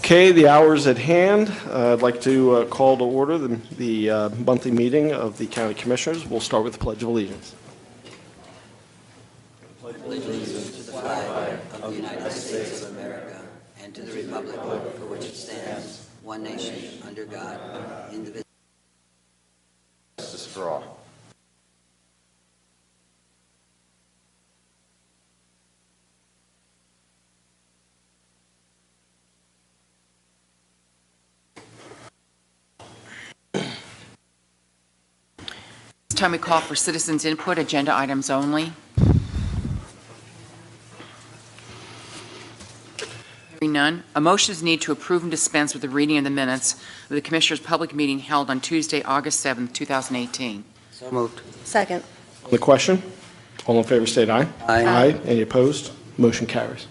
Okay, the hour is at hand. I'd like to call to order the monthly meeting of the County Commissioners. We'll start with the Pledge of Allegiance. Allegiance to the flag of the United States of America and to the republic for which it stands, one nation, under God, indivisible. Justice for all. It's time we call for citizens' input, agenda items only. Hearing none, a motion is needed to approve and dispense with the reading of the minutes of the Commissioners' public meeting held on Tuesday, August 7th, 2018. So moved. Second. On the question, all in favor state aye. Aye. Any opposed? Motion carries.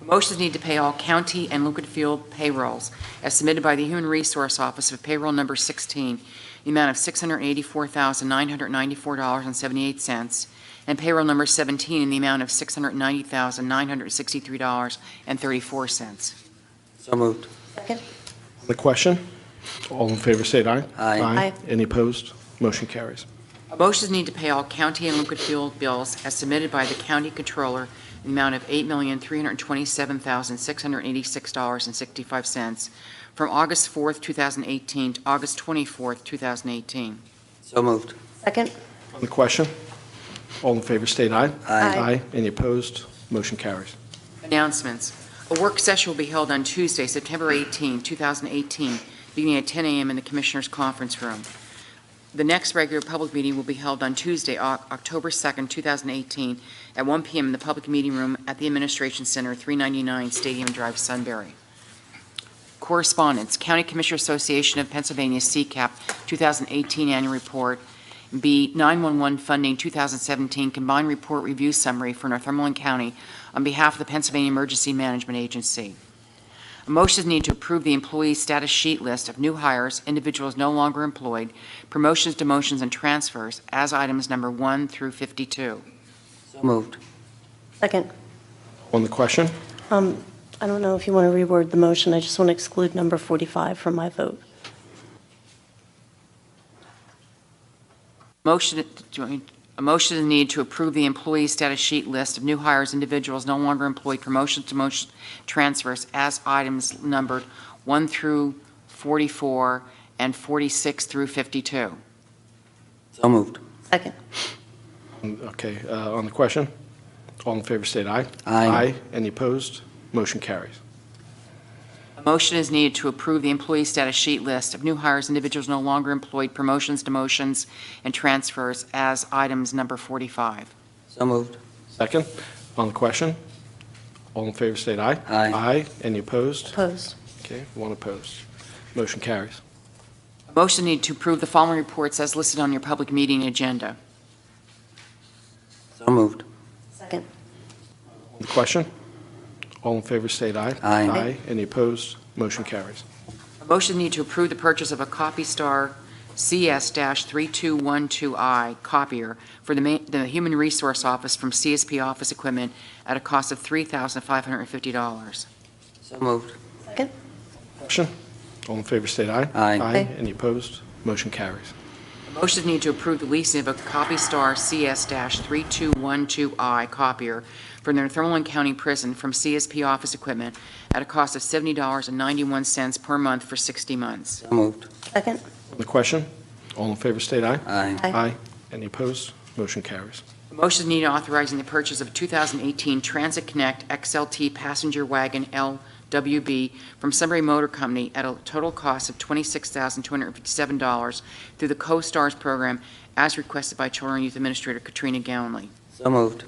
A motion is needed to pay all county and Liquid Field payrolls as submitted by the Human Resource Office of payroll number 16, the amount of $684,994.78, and payroll number 17 in the amount of $690,963.34. So moved. Second. On the question, all in favor state aye. Aye. Aye. Any opposed? Motion carries. A motion is needed to pay all county and Liquid Field bills as submitted by the county controller in the amount of $8,327,686.65 from August 4th, 2018 to August 24th, 2018. So moved. Second. On the question, all in favor state aye. Aye. Any opposed? Motion carries. Announcements. A work session will be held on Tuesday, September 18, 2018, beginning at 10 a.m. in the Commissioners' Conference Room. The next regular public meeting will be held on Tuesday, October 2nd, 2018, at 1 p.m. in the Public Meeting Room at the Administration Center, 399 Stadium Drive, Sunbury. Correspondence. County Commissioner Association of Pennsylvania CCAP 2018 Annual Report. B. 911 Funding 2017 Combined Report Review Summary for Northumberland County on behalf of the Pennsylvania Emergency Management Agency. A motion is needed to approve the employee status sheet list of new hires, individuals no longer employed, promotions, demotions, and transfers as items number 1 through 52. So moved. Second. On the question, I don't know if you want to reword the motion. I just want to exclude number 45 from my vote. A motion is needed to approve the employee status sheet list of new hires, individuals no longer employed, promotions, demotions, transfers as items numbered 1 through 44 and 46 through 52. So moved. Second. okay, on the question, all in favor state aye. Aye. Any opposed? Motion carries. A motion is needed to approve the employee status sheet list of new hires, individuals no longer employed, promotions, demotions, and transfers as items number 45. So moved. Second, on the question, all in favor state aye. Aye. Any opposed? Opposed. Okay, one opposed. Motion carries. A motion needed to approve the following reports as listed on your public meeting agenda. So moved. Second. On the question, all in favor state aye. Aye. Any opposed? Motion carries. A motion needed to approve the purchase of a CopyStar CS-3212i copier for the Human Resource Office from CSP Office Equipment at a cost of $3,550. So moved. Second. Question, all in favor state aye. Aye. Any opposed? Motion carries. A motion is needed to approve the leasing of a CopyStar CS-3212i copier for the Northumberland County Prison from CSP Office Equipment at a cost of $70.91 per month for 60 months. So moved. Second. On the question, all in favor state aye. Aye. Any opposed? Motion carries. A motion is needed authorizing the purchase of a 2018 Transit Connect XLT passenger wagon LWB from Sunbury Motor Company at a total cost of $26,257 through the Co-Stars program as requested by Children and Youth Administrator Katrina Gownley. So moved.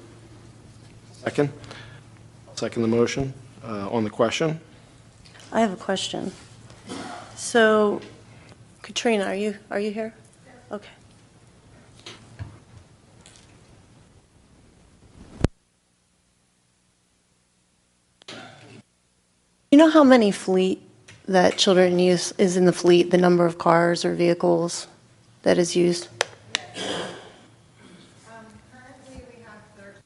Second? Second the motion. On the question, I have a question. So, Katrina, are you here? Okay. You know how many fleet that Children and Youth is in the fleet, the number of cars or vehicles that is used? Currently, we have 13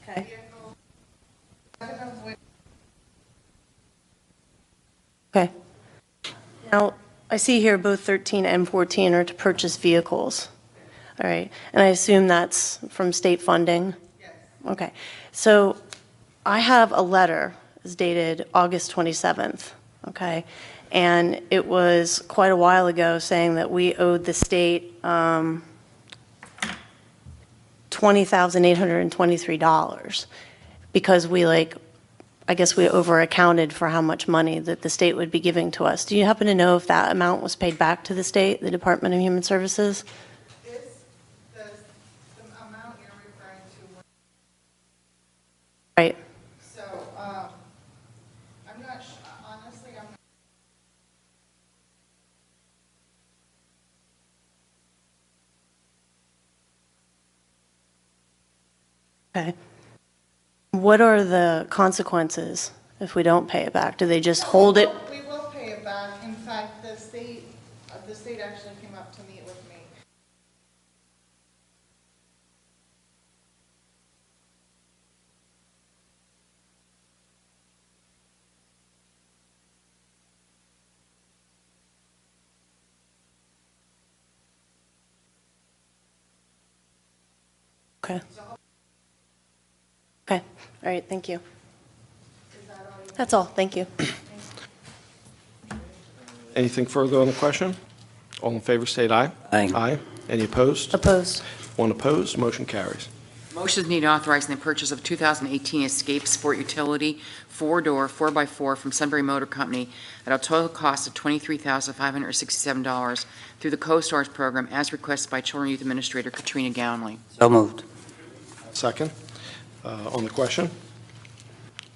Okay. vehicles, 7 of which Okay. Now, I see here both 13 and 14 are to purchase vehicles. All right, and I assume that's from state funding? Yes. Okay, so I have a letter, it's dated August 27th, okay? And it was quite a while ago saying that we owed the state $20,823 because we I guess we over-accounted for how much money that the state would be giving to us. Do you happen to know if that amount was paid back to the state, the Department of Human Services? The amount you're referring to, Right. so, I'm not, honestly, I'm not. Okay. What are the consequences if we don't pay it back? Do they just hold it? We will pay it back. In fact, the state actually came up to meet with me. Okay. Okay, all right, thank you. That's all, thank you. Anything further on the question? All in favor, state aye. Aye. Aye. Any opposed? Opposed? One opposed, motion carries. Motion is needed authorizing the purchase of 2018 Escape Sport Utility 4-door 4x4 from Sunbury Motor Company at a total cost of $23,567 through the CoStars program as requested by Children and Youth Administrator Katrina Gownley. So moved. Second. On the question?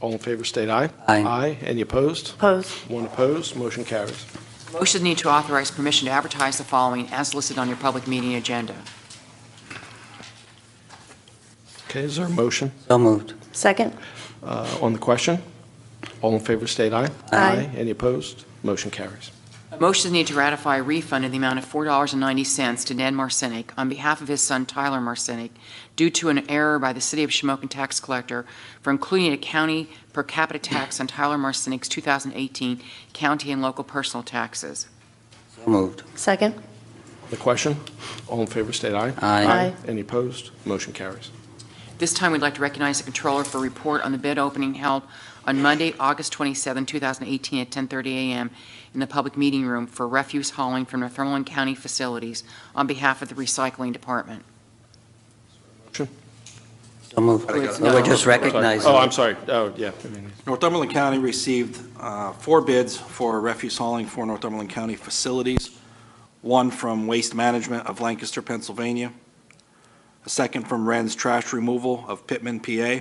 All in favor, state aye. Aye. Aye. Any opposed? Opposed? One opposed, motion carries. Motion is needed to authorize permission to advertise the following as listed on your public meeting agenda. Okay, is there a motion? So moved. Second? On the question? All in favor, state aye. Aye. Any opposed? Motion carries. A motion is needed to ratify a refund in the amount of $4.90 to Ned Marcinick on behalf of his son Tyler Marcinick due to an error by the City of Shamokin tax collector for including a county per capita tax on Tyler Marcinick's 2018 county and local personal taxes. So moved. Second? The question? All in favor, state aye. Aye. Any opposed? Motion carries. This time, we'd like to recognize the Controller for a report on the bid opening held on Monday, August 27, 2018 at 10:30 a.m. in the public meeting room for refuse hauling from Northumberland County facilities on behalf of the Recycling Department. Motion? So moved. No. We're just recognizing. Oh, I'm sorry. Oh, yeah. Northumberland County received 4 bids for refuse hauling for Northumberland County facilities, one from Waste Management of Lancaster, Pennsylvania, a second from Wren's Trash Removal of Pittman, PA,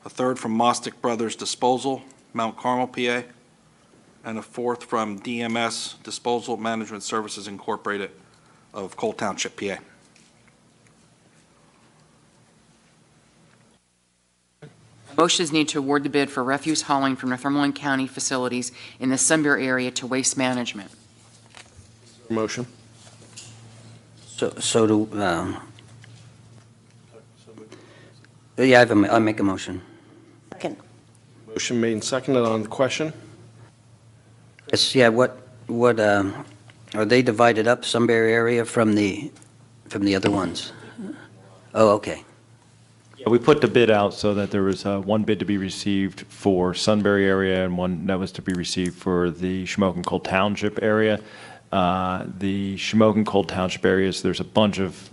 a third from Mostick Brothers Disposal, Mount Carmel, PA, and a fourth from DMS Disposal Management Services Incorporated of Cole Township, PA. Motion is needed to award the bid for refuse hauling from Northumberland County facilities in the Sunbury area to Waste Management. Motion? So do, yeah, I make a motion. Second. Motion made and seconded on the question. Yes, yeah, what, are they divided up, Sunbury area from the other ones? Oh, okay. Yeah, we put the bid out so that there was one bid to be received for Sunbury area and one that was to be received for the Shamokin Cole Township area. The Shamokin Cole Township areas, there's a bunch of,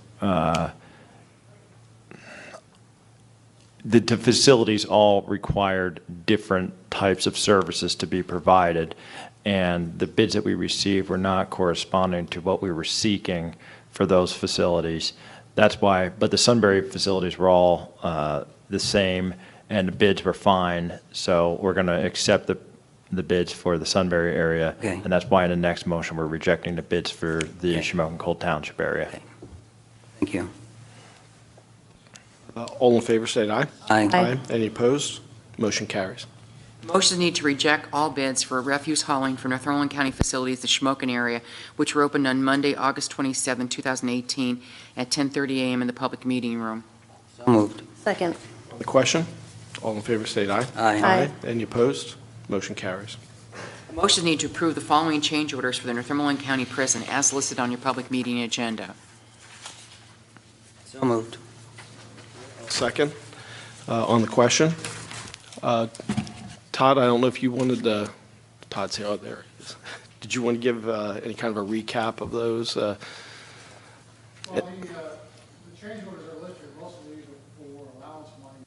the facilities all required different types of services to be provided, and the bids that we received were not corresponding to what we were seeking for those facilities. That's why, but the Sunbury facilities were all the same, and the bids were fine, so we're going to accept the bids for the Sunbury area, Okay. and that's why in the next motion we're rejecting the bids for the Okay. Shamokin Cole Township area. Okay. Thank you. All in favor, state aye. Aye. Aye. Any opposed? Motion carries. Motion is needed to reject all bids for refuse hauling from Northumberland County facilities, the Shamokin area, which were opened on Monday, August 27, 2018 at 10:30 a.m. in the public meeting room. So moved. Second. On the question? All in favor, state aye. Aye. Aye. Any opposed? Motion carries. A Motion need to approve the following change orders for the Northumberland County Prison as listed on your public meeting agenda. So moved. Second. On the question. Todd, I don't know if you wanted to, Todd's here, oh, there he is. Did you want to give any kind of a recap of those? Well, the change orders are listed, most of these are for allowance money.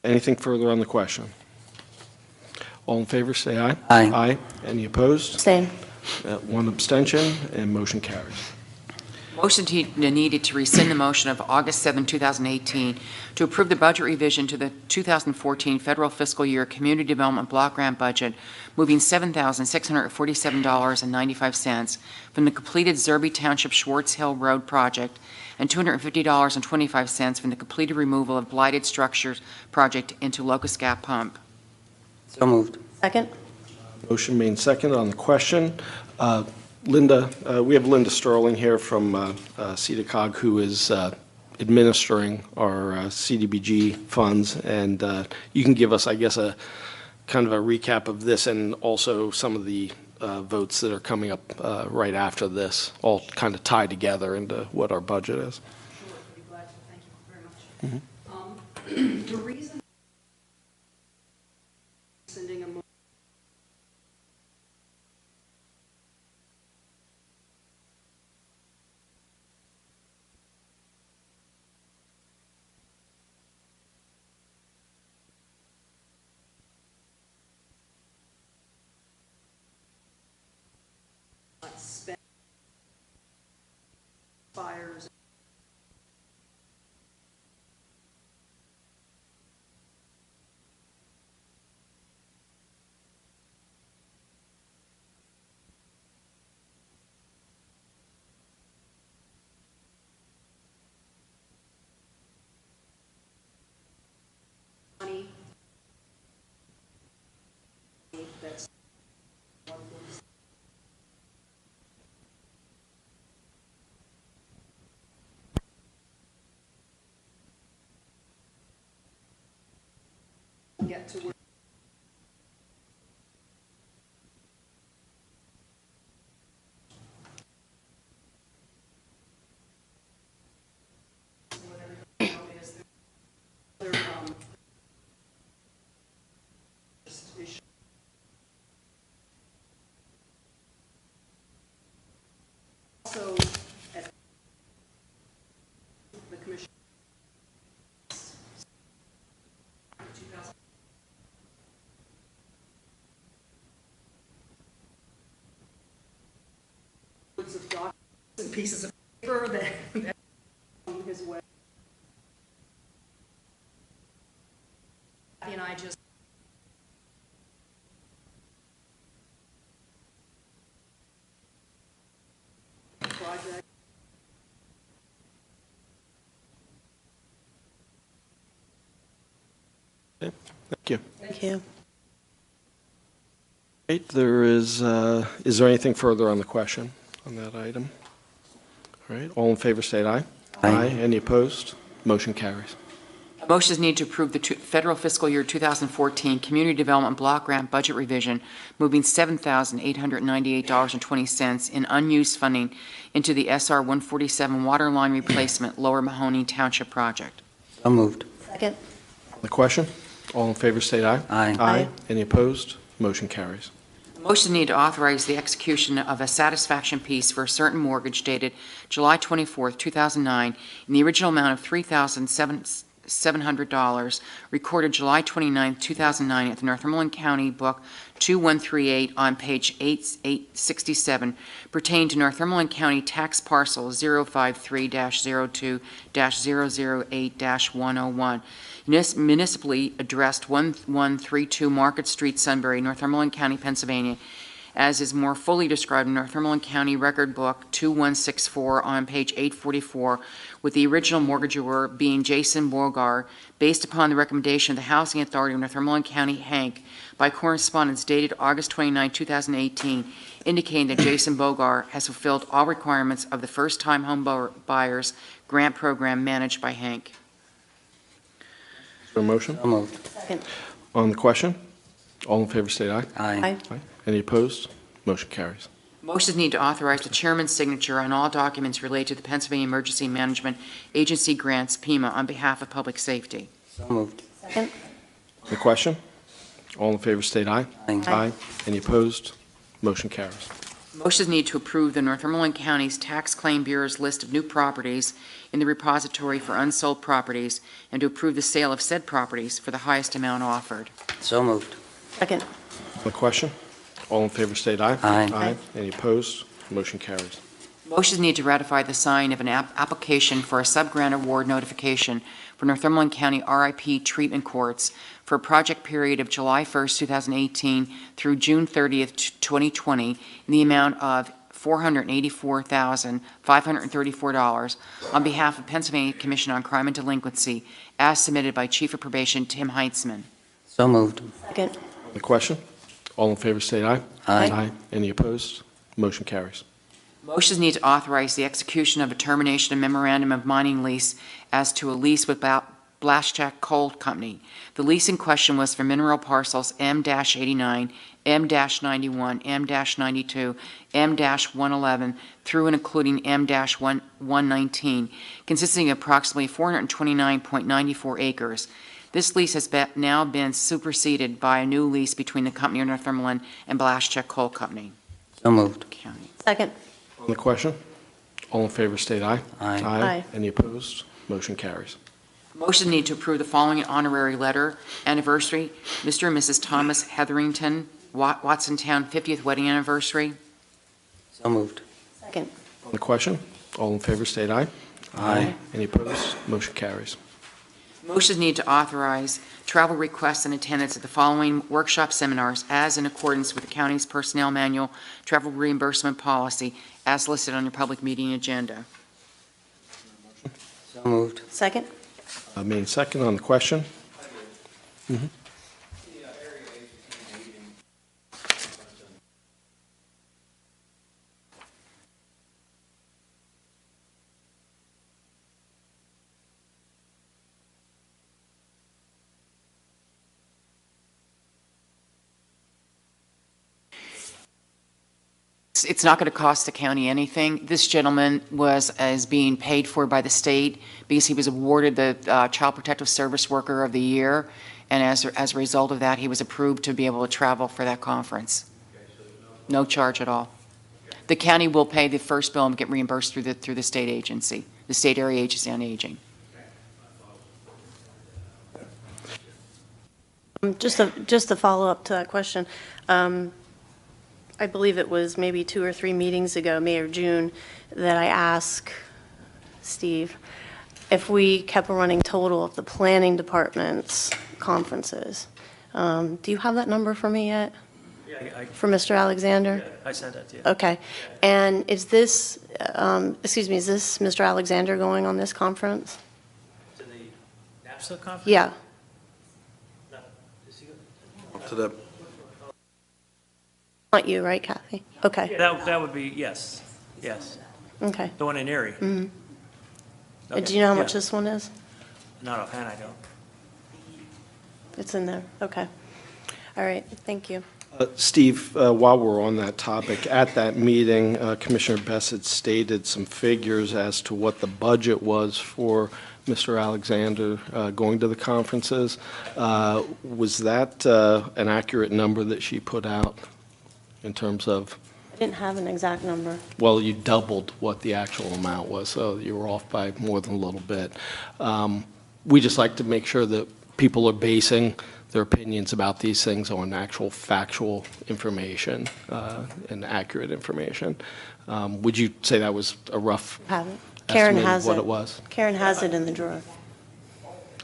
Anything further on the question? All in favor, say aye. Aye. Aye. Any opposed? Same. One abstention, and motion carries. Motion needed to rescind the motion of August 7, 2018, to approve the budget revision to the 2014 federal fiscal year Community Development Block Grant budget, moving $7,647.95 from the completed Zerby Township Schwartz Hill Road project and $250.25 from the completed removal of blighted structures project into Locust Gap Pump. So moved. Second? Motion made second on the question. Linda, we have Linda Sterling here from CEDACOG, who is administering our CDBG funds, and you can give us, I guess, a kind of a recap of this and also some of the votes that are coming up right after this, all kind of tie together into what our budget is. Sure, I'd be glad to. Thank you very much. The reason sending a spend fires. Money that's get to where also at the commission. Of documents and pieces of paper that on his way. And I just project. Okay, thank you. Thank you. Right, there is there anything further on the question on that item? All right, all in favor, say aye. Aye. Any opposed? Motion carries. A motion is needed to approve the federal fiscal year 2014 Community Development Block Grant budget revision, moving $7,898.20 in unused funding into the SR 147 water line replacement Lower Mahoney Township project. So moved. Second? The question? All in favor, say aye. Aye. Aye. Any opposed? Motion carries. A motion needed to authorize the execution of a satisfaction piece for a certain mortgage dated July 24, 2009, in the original amount of $3,700 $700, recorded July 29, 2009, at the Northumberland County Book 2138 on page 867, pertain to Northumberland County Tax Parcel 053-02-008-101, municipally addressed 1132 Market Street, Sunbury, Northumberland County, Pennsylvania, as is more fully described in Northumberland County Record Book 2164 on page 844, with the original mortgagor being Jason Bogar, based upon the recommendation of the Housing Authority of Northumberland County, Hank, by correspondence dated August 29, 2018, indicating that Jason Bogar has fulfilled all requirements of the first-time home buyers grant program managed by Hank. Is there a motion? So moved. Second. On the question? All in favor, state aye. Aye. Aye. Any opposed? Motion carries. Motions need to authorize the chairman's signature on all documents related to the Pennsylvania Emergency Management Agency grants, PEMA, on behalf of public safety. So moved. Second. The question? All in favor, state aye. Aye. Any opposed? Motion carries. Motions need to approve the Northumberland County's Tax Claim Bureau's list of new properties in the repository for unsold properties, and to approve the sale of said properties for the highest amount offered. So moved. Second. The question? All in favor, state aye. Aye. Aye. Any opposed? Motion carries. Motions need to ratify the signing of an application for a sub-grant award notification for Northumberland County RIP treatment courts for a project period of July 1st, 2018 through June 30th, 2020, in the amount of $484,534 on behalf of Pennsylvania Commission on Crime and Delinquency, as submitted by Chief of Probation Tim Heitzman. So moved. Second. The question? All in favor, state aye. Aye. Any opposed? Motion carries. Motions need to authorize the execution of a termination of memorandum of mining lease as to a lease with Blaschak Coal Company. The lease in question was for mineral parcels M-89, M-91, M-92, M-111, through and including M-119, consisting of approximately 429.94 acres. This lease has now been superseded by a new lease between the Company of Northumberland and Blaschak Coal Company. So moved. County. Second. On the question? All in favor, state aye. Aye. Aye. Any opposed? Motion carries. Motion need to approve the following honorary letter. Anniversary, Mr. and Mrs. Thomas Hetherington, Watsontown 50th wedding anniversary. So moved. Second. On the question? All in favor, state aye. Aye. Any opposed? Motion carries. Motions need to authorize travel requests and attendance at the following workshop seminars as in accordance with the county's personnel manual, travel reimbursement policy, as listed on your public meeting agenda. So moved. Second. Made second on the question. It's not going to cost the county anything. This gentleman is being paid for by the state because he was awarded the Child Protective Service Worker of the Year, and as a result of that, he was approved to be able to travel for that conference. No charge at all. The county will pay the first bill and get reimbursed through the state agency, the State Area Agency on Aging. Just to follow up to that question, I believe it was maybe 2 or 3 meetings ago, May or June, that I asked Steve if we kept a running total of the planning department's conferences. Do you have that number for me yet? Yeah, For Mr. Alexander? I sent that to you. Okay. And is this, is this Mr. Alexander going on this conference? To the NAPSA conference? Yeah. No. Is he go- To the, Not you, right, Kathy? Okay. That would be, yes, yes. Okay. The one in Erie. Mm-hmm. Okay, Do you know how much yeah. this one is? Not offhand, I don't. It's in there. Okay. All right. Thank you. Steve, while we're on that topic, at that meeting, Commissioner Bessett stated some figures as to what the budget was for Mr. Alexander going to the conferences. Was that an accurate number that she put out in terms of, I didn't have an exact number. well, you doubled what the actual amount was, so you were off by more than a little bit. we just like to make sure that people are basing their opinions about these things on actual factual information and accurate information. Would you say that was a rough Have it. Karen estimate has of what it. it was? Karen has it in the drawer.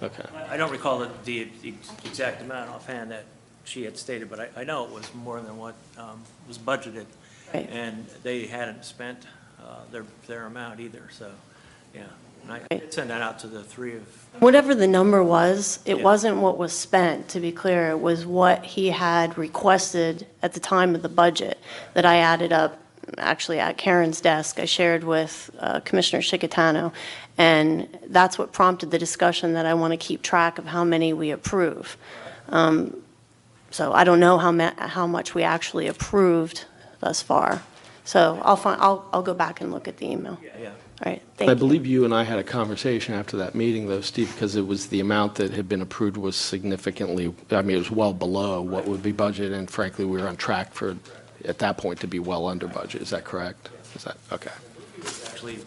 Okay. I don't recall the exact amount offhand that she had stated, but I know it was more than what was budgeted. Right. And they hadn't spent their amount either, so, yeah. And I Right. did send that out to the three of, Whatever the number was, it Yeah. wasn't what was spent, to be clear. It was what he had requested at the time of the budget that I added up, actually at Karen's desk. I shared with Commissioner Chickatano, and that's what prompted the discussion that I want to keep track of how many we approve. So I don't know how much we actually approved thus far. So I'll go back and look at the email. yeah. All right, thank I you. believe you and I had a conversation after that meeting, though, Steve, because it was the amount that had been approved was significantly, I mean, it was well below what would be budgeted, and frankly, we were on track for, at that point, to be well under budget. Is that correct? Is that, okay. Actually,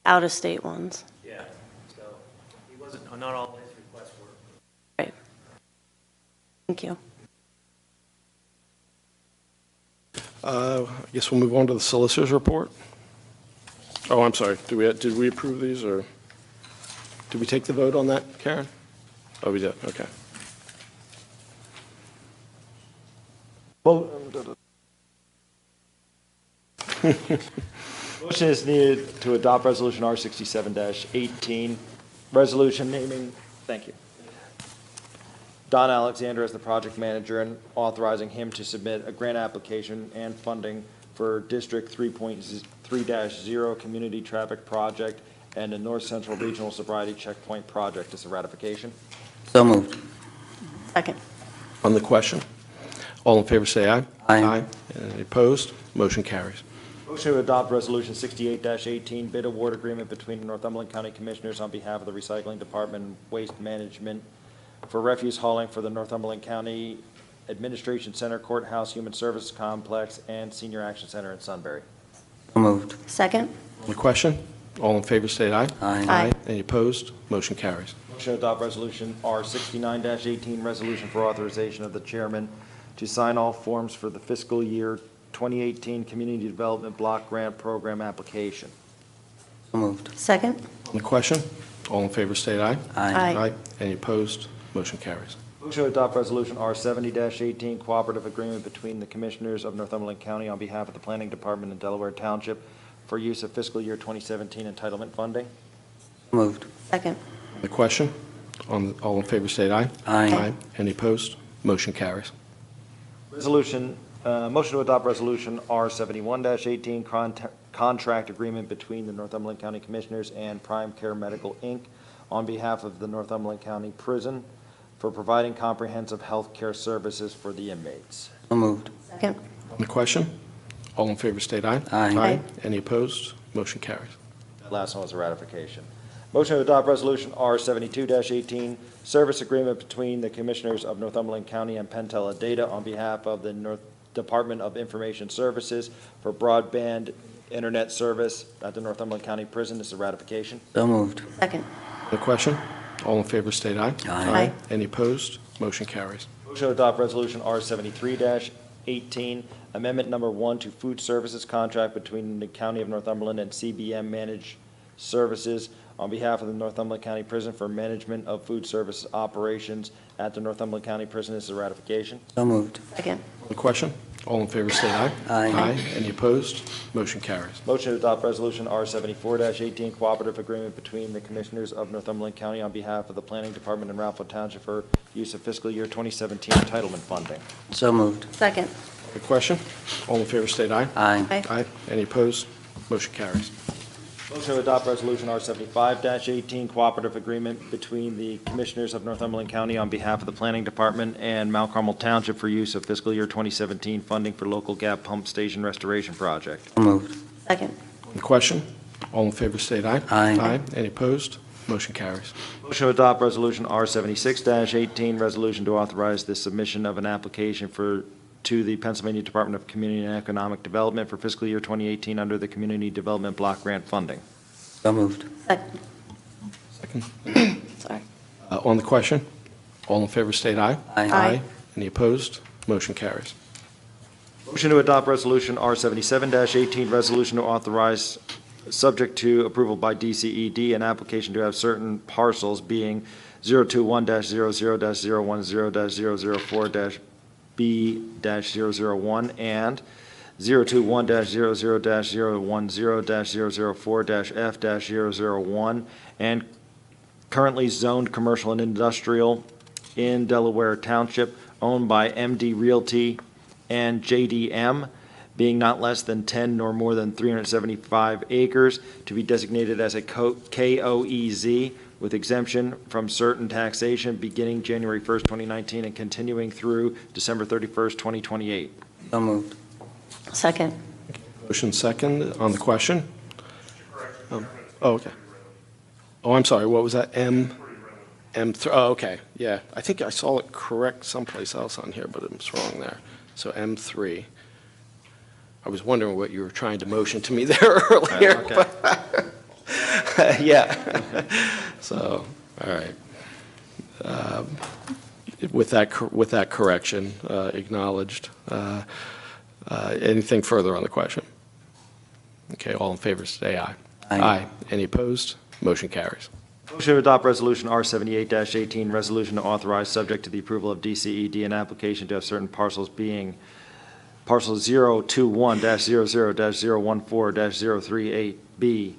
Out-of-state ones. yeah, so he wasn't, not all his requests were. Right. Thank you. I guess we'll move on to the solicitor's report. Oh, I'm sorry. Did we approve these, or did we take the vote on that, Karen? Oh, we did. Okay. Motion is needed to adopt Resolution R67-18, resolution naming, thank you, Don Alexander as the project manager and authorizing him to submit a grant application and funding for District 3.3-0 Community Traffic Project and the North Central Regional Sobriety Checkpoint Project. Is a ratification. So moved. Second. On the question, all in favor say aye. Aye. Any opposed? Motion carries. Motion to adopt Resolution 68-18, bid award agreement between the Northumberland County Commissioners on behalf of the Recycling Department and Waste Management for refuse hauling for the Northumberland County Administration Center, Courthouse, Human Services Complex, and Senior Action Center in Sunbury. So moved. Second. On the question, all in favor say aye. Aye. Any opposed? Motion carries. Motion to adopt Resolution R69-18, resolution for authorization of the chairman to sign all forms for the fiscal year 2018 Community Development Block Grant Program application. So moved. Second. On the question, all in favor say aye. Aye. Any opposed? Motion carries. Motion to adopt Resolution R70-18, cooperative agreement between the Commissioners of Northumberland County on behalf of the Planning Department in Delaware Township for use of fiscal year 2017 entitlement funding. So moved. Second. On the question, all in favor say aye. Aye. Any opposed? Motion carries. Motion to adopt Resolution R71-18, contract agreement between the Northumberland County Commissioners and Prime Care Medical, Inc. on behalf of the Northumberland County Prison for providing comprehensive health care services for the inmates. So moved. Second. On the question, all in favor state aye. Aye. Any opposed? Motion carries. That last one was a ratification. Motion to adopt Resolution R72-18, service agreement between the Commissioners of Northumberland County and Pentella Data on behalf of the North Department of Information Services for broadband internet service at the Northumberland County Prison. This is a ratification. So moved. Second. The question, all in favor state aye. Aye. Any opposed? Motion carries. Motion to adopt Resolution R73-18, Amendment Number 1 to Food Services Contract between the County of Northumberland and CBM Managed Services on behalf of the Northumberland County Prison for management of food service operations at the Northumberland County Prison. This is a ratification. So moved. Second. The question, all in favor state aye. Aye. Any opposed? Motion carries. Motion to adopt Resolution R74-18, cooperative agreement between the Commissioners of Northumberland County on behalf of the Planning Department in Ralph Township for use of fiscal year 2017 entitlement funding. So moved. Second. The question, all in favor state aye. Aye. Aye. Any opposed? Motion carries. Motion to adopt Resolution R75-18, cooperative agreement between the Commissioners of Northumberland County on behalf of the Planning Department and Mount Carmel Township for use of fiscal year 2017 funding for local gap pump station restoration project. So moved. Second. The question, all in favor state aye. Aye. Any opposed? Motion carries. Motion to adopt Resolution R76-18, resolution to authorize the submission of an application to the Pennsylvania Department of Community and Economic Development for fiscal year 2018 under the Community Development Block Grant funding. So moved. Second. Second. Sorry. On the question, all in favor state aye. Aye. Any opposed? Motion carries. Motion to adopt Resolution R77-18, resolution to authorize, subject to approval by DCED, an application to have certain parcels being 021-00-000-004-B-001 and 021-00-010-004-F-001 and currently zoned commercial and industrial in Delaware Township, owned by MD Realty and JDM, being not less than 10 nor more than 375 acres, to be designated as a KOEZ with exemption from certain taxation beginning January 1st, 2019 and continuing through December 31st, 2028. So moved. Second. Motion second on the question. Oh, okay. Oh, I'm sorry, what was that? M3, oh, okay, yeah. I think I saw it correct someplace else on here, but it was wrong there. So M3. I was wondering what you were trying to motion to me there earlier. Okay. Yeah. So, all right. With that correction acknowledged. Anything further on the question? Okay, all in favor, say aye. Aye. Any opposed? Motion carries. Motion to adopt Resolution R78-18, resolution to authorize, subject to the approval of DCED, an application to have certain parcels being parcel 021-00-014-038B,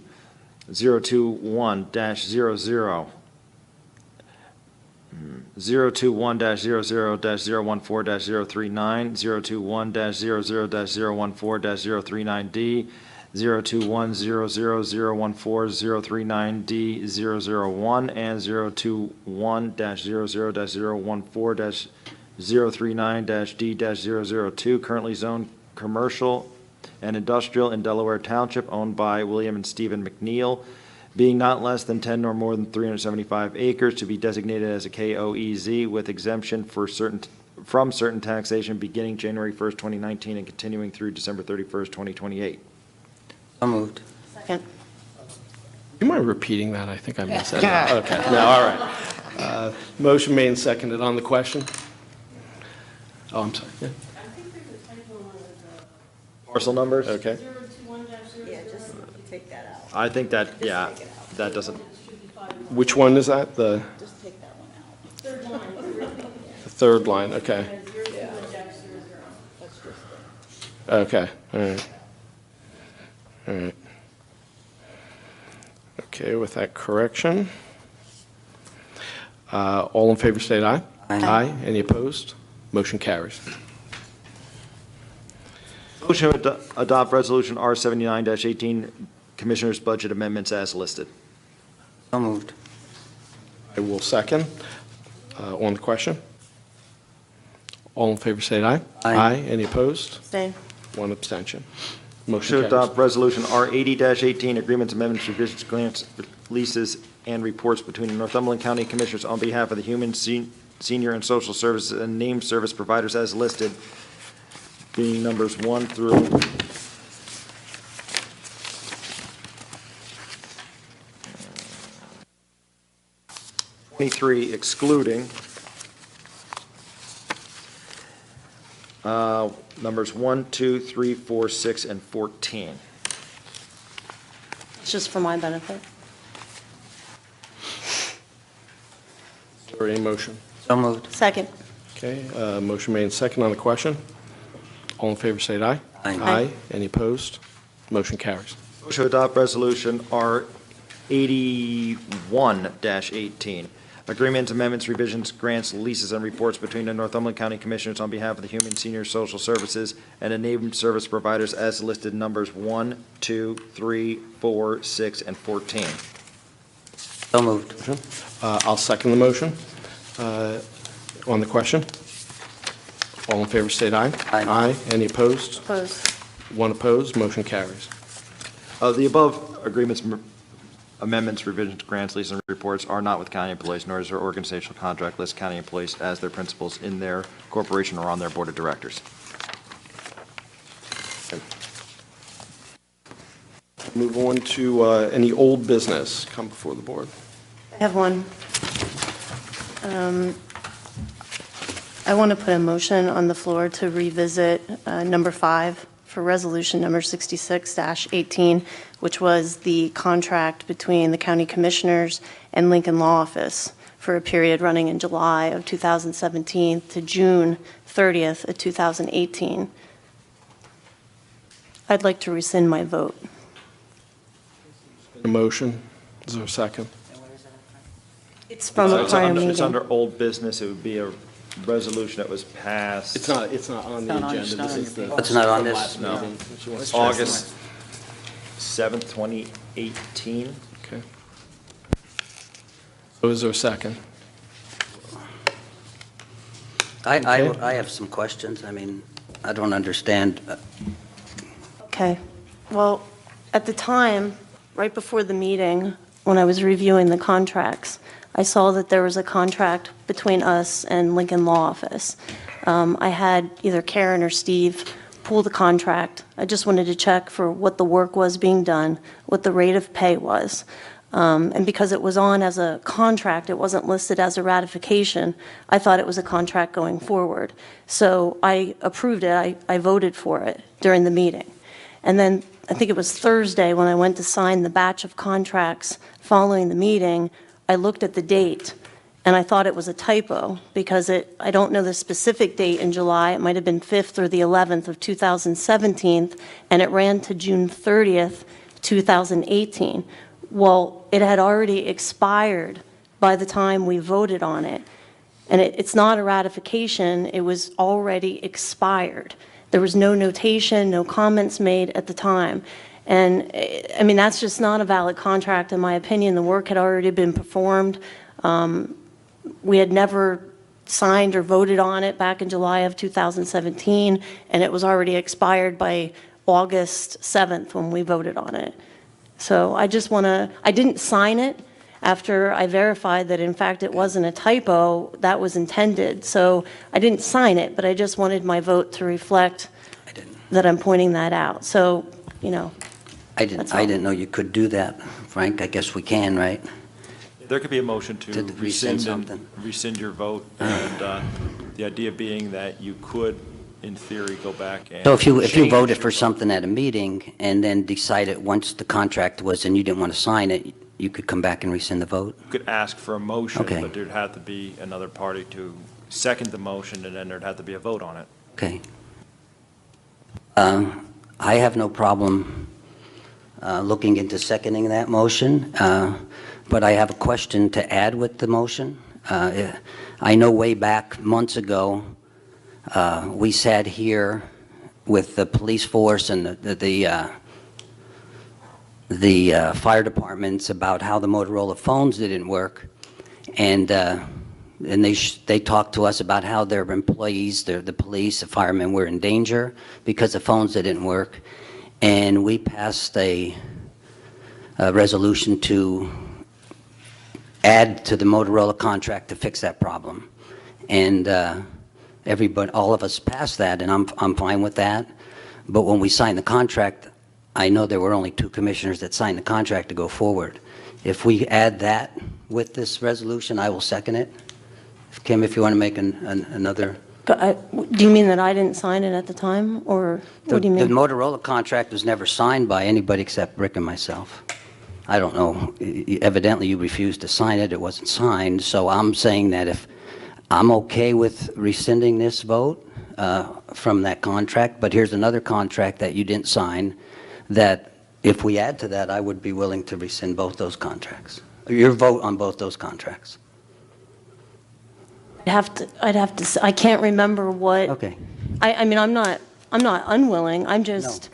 021-00, 021-00-014-039, 021-00-014-039D, 021-00-014-039D, 001, and 021-00-014-039-D-002, currently zoned commercial and industrial in Delaware Township, owned by William and Stephen McNeil, being not less than 10 nor more than 375 acres, to be designated as a KOEZ with exemption from certain taxation beginning January 1st, 2019 and continuing through December 31st, 2028. So moved. Second. You mind repeating that? I think I missed that. Okay, no, all right. Motion made and seconded on the question. Oh, I'm sorry. Yeah. I think there's a typo on Parcel numbers? Okay. 021-00. Yeah, just take that out. I think that, yeah, that doesn't, Which one is that? The Just take that one out. Third line. third line, okay. 021-00. That's just it. Okay, all right. All right. Okay, with that correction. All in favor, state aye. Aye. Any opposed? Motion carries. motion to adopt Resolution R79-18, Commissioners' Budget Amendments as listed. So moved. I will second. On the question. All in favor, say aye. Aye. Any opposed? Stay. One abstention. Motion Motion to carries. adopt Resolution R80-18, Agreements, Amendments, Revisions, Grants, Leases, and Reports between the Northumberland County Commissioners on behalf of the Human, Senior, and Social Services and named service providers as listed, being numbers 1 through 23, excluding numbers 1, 2, 3, 4, 6, and 14. It's just for my benefit. Is there any motion? So moved. Second. Okay, motion made and second on the question. All in favor, say aye. Aye. Any opposed? Motion carries. Motion to adopt Resolution R81-18, Agreements, Amendments, Revisions, Grants, Leases, and Reports between the Northumberland County Commissioners on behalf of the Human, Senior, Social Services and the named service providers as listed, numbers 1, 2, 3, 4, 6, and 14. So moved. I'll second the motion. On the question. All in favor, state aye. Aye. Any opposed? Opposed. One opposed, motion carries. The above agreements, amendments, revisions, grants, leases, and reports are not with county employees, nor is their organizational contract list county employees as their principals in their corporation or on their board of directors. Move on to any old business come before the board. I have one. I want to put a motion on the floor to revisit number 5 for resolution number 66-18, which was the contract between the county commissioners and Lincoln Law Office for a period running in July of 2017 to June 30th of 2018. I'd like to rescind my vote. A motion. Is there a second? It's from a prior It's meeting. under old business. It would be a resolution that was passed. It's not on the agenda. This is the. It's not on from this? last No. meeting, which you want to- August 7th, 2018. Okay. So is there a second? Okay. I have some questions. I mean, I don't understand. Okay. Well, at the time, right before the meeting, when I was reviewing the contracts, I saw that there was a contract between us and Lincoln Law Office. I had either Karen or Steve pull the contract. I just wanted to check for what the work was being done, what the rate of pay was. And because it was on as a contract, it wasn't listed as a ratification, I thought it was a contract going forward. So I approved it. I voted for it during the meeting. And then I think it was Thursday when I went to sign the batch of contracts following the meeting, I looked at the date and I thought it was a typo because I don't know the specific date in July. It might have been 5th or the 11th of 2017, and it ran to June 30th, 2018. Well, it had already expired by the time we voted on it. And it's not a ratification, it was already expired. There was no notation, no comments made at the time. And, I mean, that's just not a valid contract, in my opinion. The work had already been performed. We had never signed or voted on it back in July of 2017, and it was already expired by August 7th when we voted on it. So I just want to, I didn't sign it after I verified that, in fact, it wasn't a typo, that was intended. So I didn't sign it, but I just wanted my vote to reflect that I'm pointing that out. So, you know. I didn't know you could do that, Frank. I guess we can, right? There could be a motion to To rescind rescind something. rescind your vote, and the idea being that you could, in theory, go back and So if you change voted your for vote. something at a meeting and then decided once the contract was and you didn't want to sign it, you could come back and rescind the vote? You could ask for a motion, Okay. but there'd have to be another party to second the motion, and then there'd have to be a vote on it. Okay. I have no problem looking into seconding that motion, but I have a question to add with the motion. I know way back months ago, we sat here with the police force and the fire departments about how the Motorola phones didn't work, and they talked to us about how their employees, the police, the firemen were in danger because the phones didn't work, and we passed a resolution to add to the Motorola contract to fix that problem, and everybody, all of us passed that, and I'm fine with that. But when we signed the contract, I know there were only 2 commissioners that signed the contract to go forward. If we add that with this resolution, I will second it. Kim, if you want to make another. But do you mean that I didn't sign it at the time, or what do you The mean? Motorola contract was never signed by anybody except Rick and myself. I don't know. Evidently, you refused to sign it. It wasn't signed. So I'm saying that if I'm okay with rescinding this vote from that contract, but here's another contract that you didn't sign, that if we add to that, I would be willing to rescind both those contracts. Your vote on both those contracts. I'd have to, I can't remember what. Okay. I mean, I'm not unwilling, I'm just,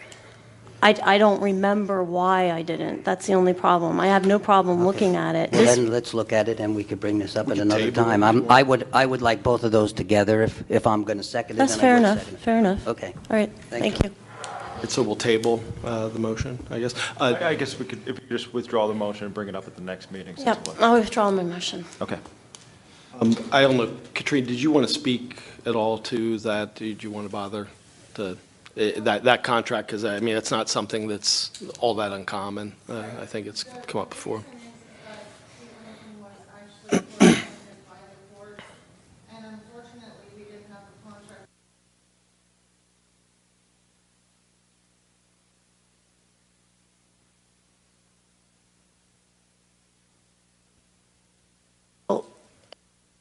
I don't remember why I didn't. That's the only problem. I have no problem looking at it. Well, This- then let's look at it, and we could bring this up We at could another table it time. if you I would like both of those together. If I'm going to second it, That's then fair I would enough, second it. fair enough. Okay. All right, Thank thank you. So we'll table the motion, I guess. I guess we could, if you just withdraw the motion and bring it up at the next meeting. since Yep, what- I'll withdraw my motion. Okay. I don't know, Katrina, did you want to speak at all to that? Did you want to bother to that contract, because, I mean, it's not something that's all that uncommon. I think it's come up before. Was actually appointed by the board, and unfortunately, we didn't have the contract.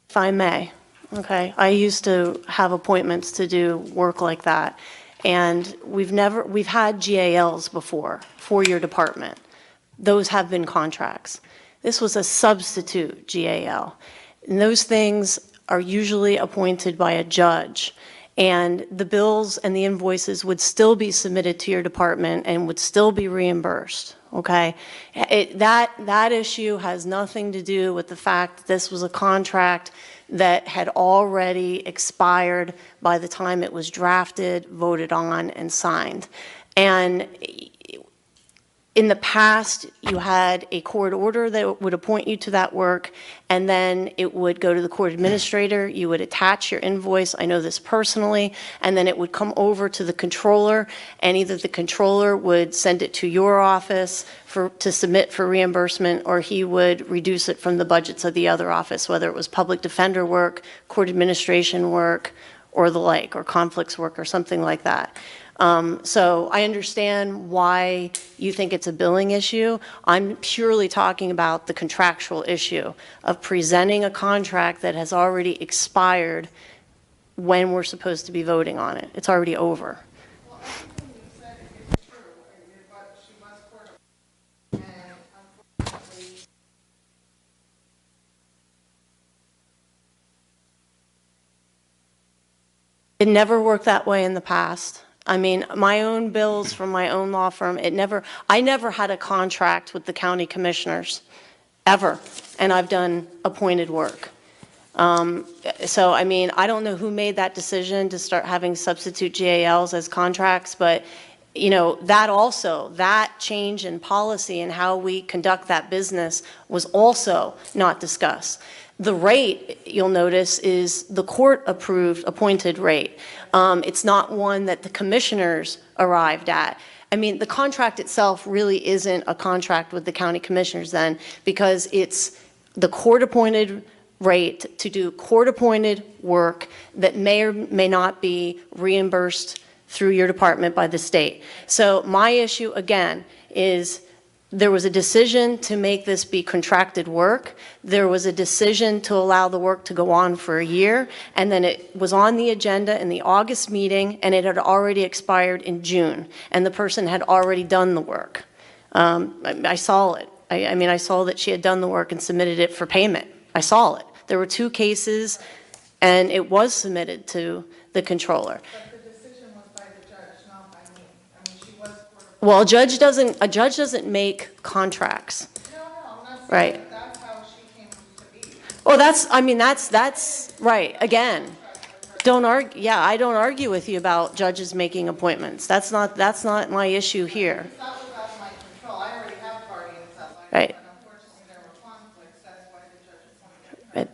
If I may, okay, I used to have appointments to do work like that, and we've had GALs before for your department. Those have been contracts. This was a substitute GAL, and those things are usually appointed by a judge, and the bills and the invoices would still be submitted to your department and would still be reimbursed, okay? That issue has nothing to do with the fact that this was a contract that had already expired by the time it was drafted, voted on, and signed. And in the past, you had a court order that would appoint you to that work, and then it would go to the court administrator. You would attach your invoice, I know this personally, and then it would come over to the controller, and either the controller would send it to your office to submit for reimbursement, or he would reduce it from the budgets of the other office, whether it was public defender work, court administration work, or the like, or conflicts work, or something like that. So I understand why you think it's a billing issue. I'm purely talking about the contractual issue of presenting a contract that has already expired when we're supposed to be voting on it. It's already over. Well, everything you said is true, but she was court appointed, and unfortunately, It never worked that way in the past. I mean, my own bills from my own law firm, I never had a contract with the county commissioners, ever, and I've done appointed work. So, I mean, I don't know who made that decision to start having substitute GALs as contracts, but, you know, that change in policy and how we conduct that business was also not discussed. The rate, you'll notice, is the court-approved appointed rate. It's not one that the commissioners arrived at. I mean, the contract itself really isn't a contract with the county commissioners then, because it's the court-appointed rate to do court-appointed work that may or may not be reimbursed through your department by the state. So my issue, again, is there was a decision to make this be contracted work. There was a decision to allow the work to go on for a year, and then it was on the agenda in the August meeting, and it had already expired in June, and the person had already done the work. I saw it. I mean, I saw that she had done the work and submitted it for payment. I saw it. There were 2 cases, and it was submitted to the controller. but the decision was by the judge, not by me. I mean, she was court appointed. Well, a judge doesn't make contracts. No, I'm not saying Right. that's how she came to be. Well, that's right. Again, I don't argue with you about judges making appointments. That's not my issue here. That was out of my control. I already have guardians that life, Right. and unfortunately there were conflicts. That's why the judge appointed her.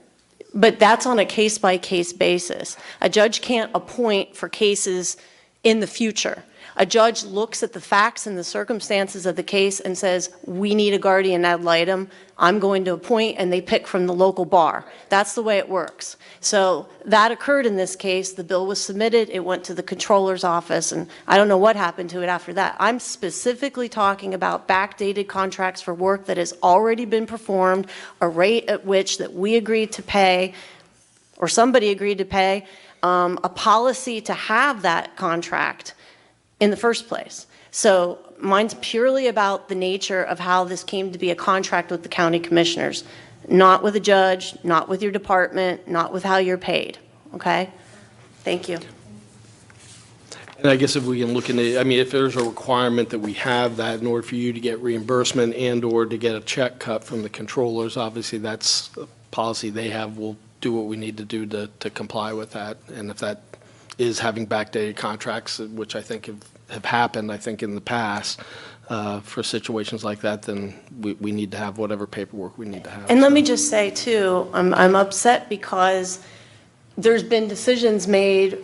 But that's on a case-by-case basis. A judge can't appoint for cases in the future. A judge looks at the facts and the circumstances of the case and says, we need a guardian ad litem, I'm going to appoint, and they pick from the local bar. That's the way it works. So that occurred in this case. The bill was submitted, it went to the controller's office, and I don't know what happened to it after that. I'm specifically talking about backdated contracts for work that has already been performed, a rate at which that we agreed to pay, or somebody agreed to pay, a policy to have that contract in the first place. So mine's purely about the nature of how this came to be a contract with the county commissioners, not with a judge, not with your department, not with how you're paid, okay? Thank you. And I guess if we can look into, I mean, if there's a requirement that we have that in order for you to get reimbursement and/or to get a check cut from the controllers, obviously that's a policy they have. We'll do what we need to do to comply with that. And if that is having backdated contracts, which I think have happened, I think, in the past, for situations like that, then we need to have whatever paperwork we need to have. And let me just say, too, I'm upset because there's been decisions made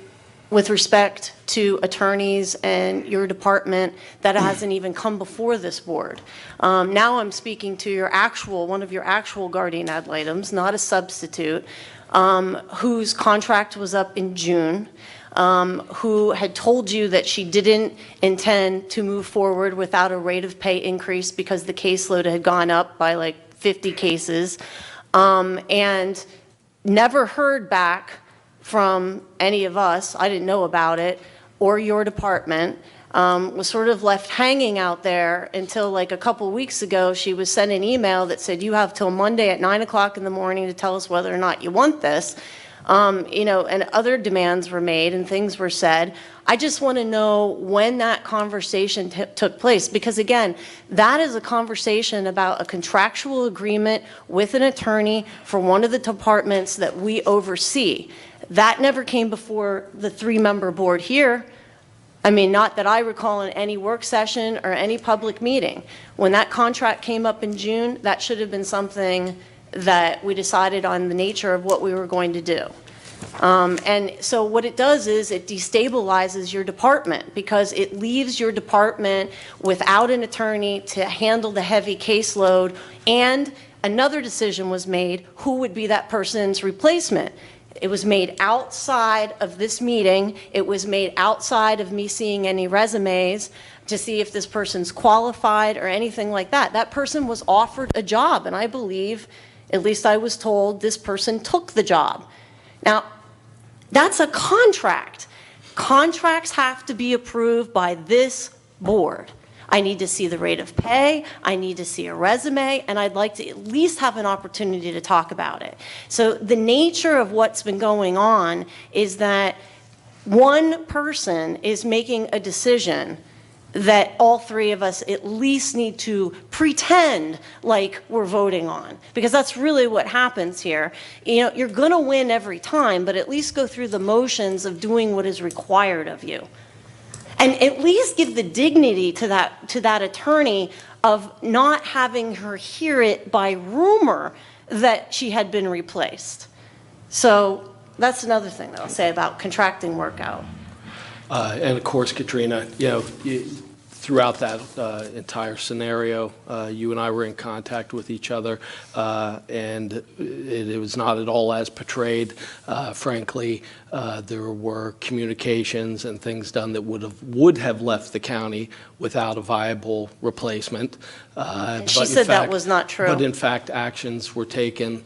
with respect to attorneys and your department that hasn't even come before this board. Now I'm speaking to your one of your actual guardian ad litems, not a substitute, whose contract was up in June, who had told you that she didn't intend to move forward without a rate of pay increase because the caseload had gone up by like 50 cases, and never heard back from any of us, I didn't know about it, or your department, was sort of left hanging out there until like a couple weeks ago. She was sent an email that said, you have till Monday at 9 o'clock in the morning to tell us whether or not you want this. You know, and other demands were made and things were said. I just want to know when that conversation took place, because again, that is a conversation about a contractual agreement with an attorney for one of the departments that we oversee. That never came before the 3-member board here. I mean, not that I recall in any work session or any public meeting. When that contract came up in June, that should have been something that we decided on the nature of what we were going to do. And so what it does is it destabilizes your department, because it leaves your department without an attorney to handle the heavy caseload, and another decision was made, who would be that person's replacement? It was made outside of this meeting. It was made outside of me seeing any resumes to see if this person's qualified or anything like that. That person was offered a job, and I believe, at least I was told, this person took the job. Now, that's a contract. Contracts have to be approved by this board. I need to see the rate of pay, I need to see a resume, and I'd like to at least have an opportunity to talk about it. So the nature of what's been going on is that one person is making a decision that all 3 of us at least need to pretend like we're voting on, because that's really what happens here. You know, you're going to win every time, but at least go through the motions of doing what is required of you. And at least give the dignity to that attorney of not having her hear it by rumor that she had been replaced. So that's another thing that I'll say about contracting work out. And of course, Katrina, you know, throughout that entire scenario, you and I were in contact with each other, and it was not at all as portrayed. Frankly, there were communications and things done that would have left the county without a viable replacement. And she said that was not true. But in fact, actions were taken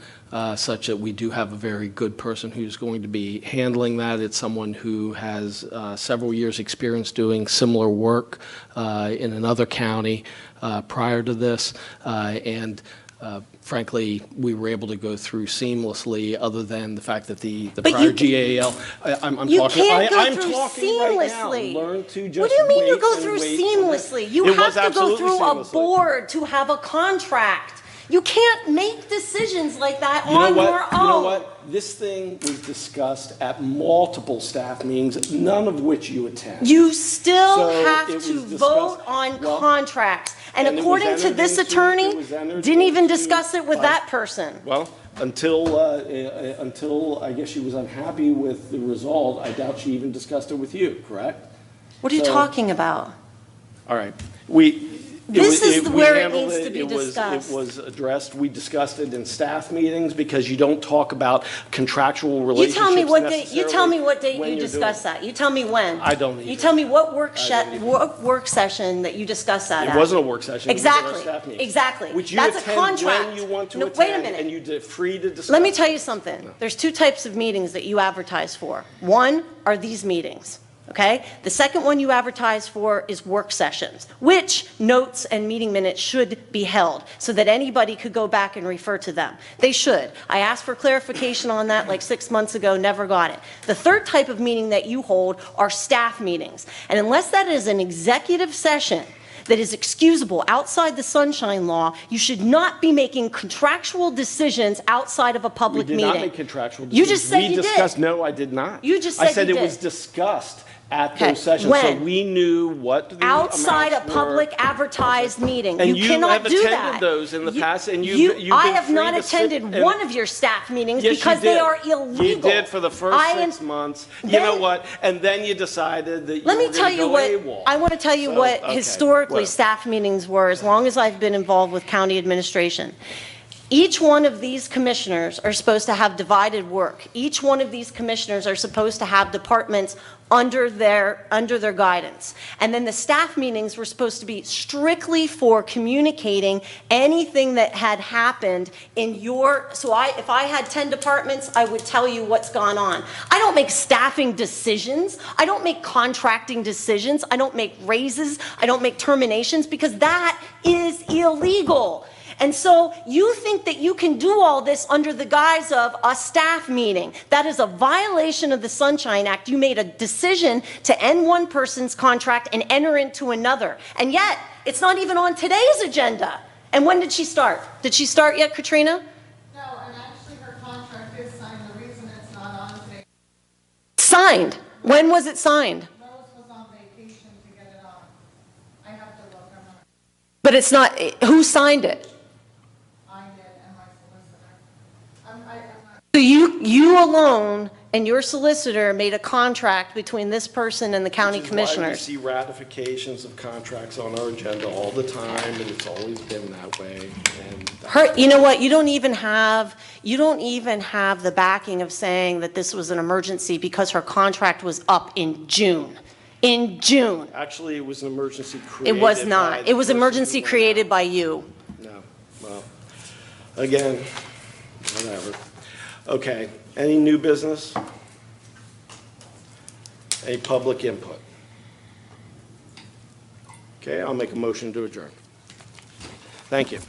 such that we do have a very good person who's going to be handling that. It's someone who has several years' experience doing similar work in another county prior to this, and frankly, we were able to go through seamlessly, other than the fact that the prior GAL, I'm talking, you can't go through seamlessly. Right now. seamlessly. To just What do you mean wait you go and through wait seamlessly? You have to go through a board to have a contract. You can't make decisions like that on your own. You know what? This thing was discussed at multiple staff meetings, none of which you attend. You still So have it was to discussed- vote on contracts. And and it was according to entered this into- attorney, it was entered didn't even into discuss it with by- that person. Well, until I guess she was unhappy with the result, I doubt she even discussed it with you, correct? What are you So- talking about? All right. This is we where it handled needs to be discussed. It was addressed. We discussed it in staff meetings, because you don't talk about contractual relationships You tell me what date. You necessarily tell me what date when you you're discussed doing that. You tell me when. I don't You either. tell me what work session that you discussed that It at. wasn't a work session. Exactly. It was at our staff meeting. Exactly. Which you That's a attend contract. when you want to No, attend. wait a minute. And you're free to discuss. Let me tell you something. There's 2 types of meetings that you advertise for. One are these meetings, okay? The second one you advertise for is work sessions, which notes and meeting minutes should be held so that anybody could go back and refer to them. They should. I asked for clarification on that like 6 months ago, never got it. The third type of meeting that you hold are staff meetings. And unless that is an executive session that is excusable outside the Sunshine Law, you should not be making contractual decisions outside of a public meeting. We did not make contractual decisions. You just said you We discussed, did. no, I did not. You just said I said you it did. was discussed at Okay, those sessions. So when? we knew what the Outside a amounts were. public advertised meeting. And You you cannot have do attended that. those in the past, and You- you've I been have free not to sit attended and- one of your staff meetings Yes, you because they did. are illegal. You did for the first I am- 6 months. You know Then- what? And then you decided that you Let were me tell going to you go what, AWOL. I want to tell you So, what okay, historically whatever. staff meetings were, as long as I've been involved with county administration. Each one of these commissioners are supposed to have divided work. Each one of these commissioners are supposed to have departments under their guidance. And then the staff meetings were supposed to be strictly for communicating anything that had happened in your, so if I had 10 departments, I would tell you what's gone on. I don't make staffing decisions. I don't make contracting decisions. I don't make raises. I don't make terminations, because that is illegal. And so you think that you can do all this under the guise of a staff meeting. That is a violation of the Sunshine Act. You made a decision to end one person's contract and enter into another. And yet, it's not even on today's agenda. And when did she start? Did she start yet, Katrina? No, and actually her contract is signed. The reason it's not on today, Signed. When was it signed? Lois was on vacation to get it on. I have to look, I'm not, But it's not, who signed it? I did, and my solicitor. I'm not. So you alone and your solicitor made a contract between this person and the county Which is why we commissioners. see ratifications of contracts on our agenda all the time, and it's always been that way. And You know what, you don't even have the backing of saying that this was an emergency because her contract was up in June. In June. actually, it was an emergency created. It was by not. the It was person emergency who went created out. by you. No, well, again, whatever. Okay, any new business? Any public input? Okay, I'll make a motion to adjourn. Thank you.